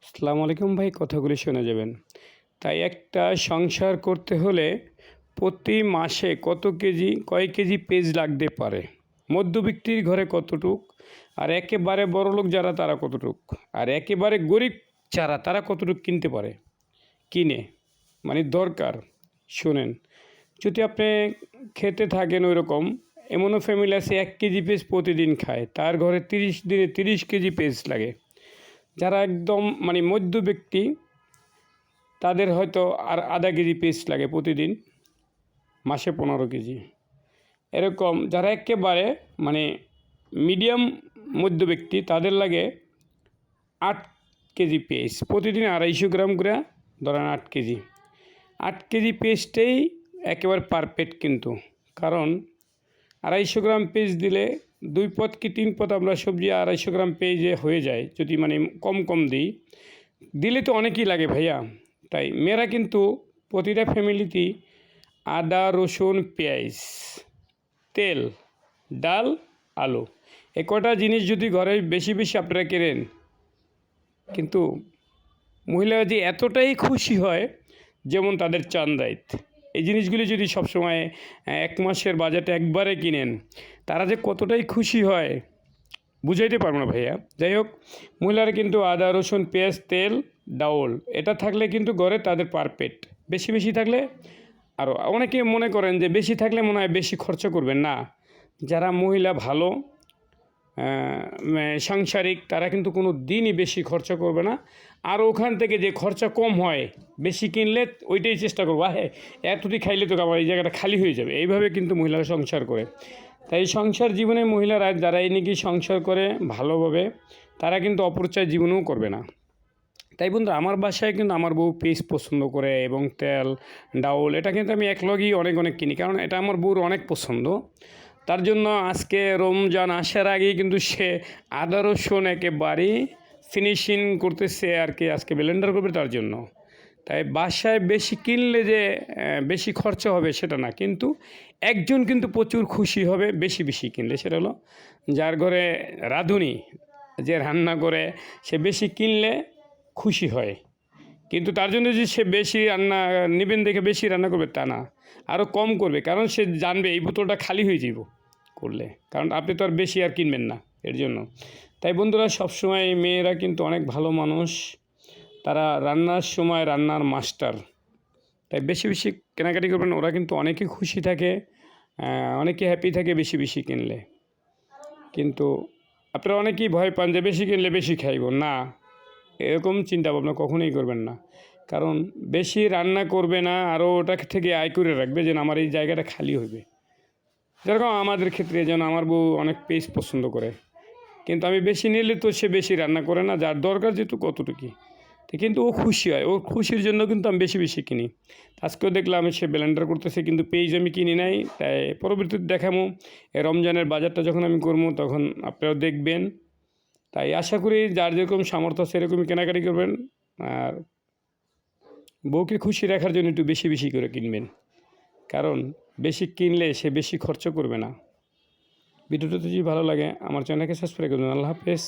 আসসালামু আলাইকুম ভাই, কথাগুলি শুনে যাবেন। তাই একটা সংসার করতে হলে প্রতি মাসে কয় কেজি পেঁয়াজ লাগতে পারে, মধ্যবিত্তির ঘরে কতটুক, আর একেবারে বড়লোক যারা তারা কতটুক, আর একেবারে গরিব যারা তারা কতটুক কিনতে পারে, কিনে মানে দরকার। শুনেন, যদি আপনি খেতে থাকেন ওই রকম, এমনও ফ্যামিলি আছে 1 কেজি পেঁয়াজ প্রতিদিন খায়, তার ঘরে 30 দিনে 30 কেজি পেঁয়াজ লাগে। যারা একদম মানে মধ্যব্যক্তি, তাদের হয়তো আর আধা কেজি পেঁয়াজ লাগে প্রতিদিন, মাসে 15 কেজি। এরকম যারা একেবারে মানে মিডিয়াম মধ্যব্যক্তি, তাদের লাগে 8 কেজি পেঁয়াজ প্রতিদিন, 250 গ্রাম করে ধরেন 8 কেজি। 8 কেজি পেঁয়াজটাই একেবারে পারফেক্ট কিন্তু, কারণ 250 গ্রাম পেঁয়াজ দিলে 2 পদ কি 3 পদ আমরা সবজি 250 গ্রাম পেঁয়াজে হয়ে যায়, যদি মানে কম কম দিলে তো অনেকই লাগে ভাইয়া। তাই মেয়েরা কিন্তু প্রতিটা ফ্যামিলিতেই আদা, রসুন, পেঁয়াজ, তেল, ডাল, আলু, এই কটা জিনিস যদি ঘরে বেশি বেশি আপনারা কেনেন, কিন্তু মহিলারা যে এতটাই খুশি হয়, যেমন তাদের চান্দাইত এই জিনিসগুলি যদি সবসময় 1 মাসের বাজেটে একবারে কিনেন, তারা যে কতটাই খুশি হয় বুঝাইতে পারবো না ভাইয়া। যাই হোক, মহিলারা কিন্তু আদা, রসুন, পেঁয়াজ, তেল, ডাউল এটা থাকলে কিন্তু ঘরে তাদের পারফেক্ট। বেশি বেশি থাকলে আরও, অনেকে মনে করেন যে বেশি থাকলে মনে হয় বেশি খরচ করবেন না। যারা মহিলা ভালো সাংসারিক, তারা কিন্তু কোনো দিনই বেশি খরচা করবে না। আর ওখান থেকে যে খরচা কম হয়, বেশি কিনলে ওইটাই চেষ্টা করবো, হ্যাঁ এতটি খাইলে তো আমার এই জায়গাটা খালি হয়ে যাবে, এইভাবে কিন্তু মহিলারা সংসার করে। তাই সংসার জীবনে মহিলারা যারা এই নাকি সংসার করে ভালোভাবে, তারা কিন্তু অপরিচয় জীবনেও করবে না। তাই বন্ধু, আমার বাসায় কিন্তু আমার বউ পেঁয়াজ পছন্দ করে, এবং তেল, ডাউল এটা কিন্তু আমি একলগেই অনেক অনেক কিনি, কারণ এটা আমার বউর অনেক পছন্দ। তার জন্য আজকে রমজান আসার আগেই কিন্তু সে আদা রসুন একেবারেই ফিনিশিং করতেছে আর কি, আজকে ব্লেন্ডার করবে তার জন্য। তাই বাসায় বেশি কিনলে যে বেশি খরচা হবে সেটা না, কিন্তু একজন কিন্তু প্রচুর খুশি হবে বেশি বেশি কিনলে, সেটা হলো যার ঘরে রাঁধুনি, যে রান্না করে, সে বেশি কিনলে খুশি হয়। কিন্তু তার জন্য যে সে বেশি রান্না নেবেন দেখে বেশি রান্না করবে তা না, আরও কম করবে, কারণ সে জানবে এই বোতলটা খালি হয়ে যাব করলে, কারণ আপনি তো আর বেশি আর কিনবেন না এর জন্য। তাই বন্ধুরা, সবসময় মেয়েরা কিন্তু অনেক ভালো মানুষ, তারা রান্নার সময় রান্নার মাস্টার। তাই বেশি বেশি কেনাকাটি করবেন, ওরা কিন্তু অনেকে খুশি থাকে, অনেকে হ্যাপি থাকে বেশি বেশি কিনলে। কিন্তু আপনারা অনেকেই ভয় পান যে বেশি কিনলে বেশি খাইব না, এরকম চিন্তা ভাবনা কখনোই করবেন না। কারণ বেশি রান্না করবে না, আরও ওটা থেকে আয় করে রাখবে, যেন আমার এই জায়গাটা খালি হবে। যেরকম আমাদের ক্ষেত্রে, যেন আমার বউ অনেক পেঁয়াজ পছন্দ করে, কিন্তু আমি বেশি নিলে তো সে বেশি রান্না করে না, যার দরকার যেহেতু কতটুকু, কিন্তু ও খুশি হয়, ওর খুশির জন্য কিন্তু আমি বেশি বেশি কিনি। আজকেও দেখলাম সে ব্লেন্ডার করতেছে, কিন্তু পেঁয়াজ আমি কিনি নাই। তাই পরবর্তীতে দেখাবো এই রমজানের বাজারটা যখন আমি করবো, তখন আপনারাও দেখবেন। তাই আশা করি যার যেরকম সামর্থ্য সেরকমই কেনাকাটি করবেন, আর বউকে খুশি রাখার জন্য একটু বেশি বেশি করে কিনবেন, কারণ বেশি কিনলে সে বেশি খরচ করবে না। ভিডিওটা যদি ভালো লাগে আমার চ্যানেলকে সাবস্ক্রাইব করবেন। আল্লাহ হাফেজ।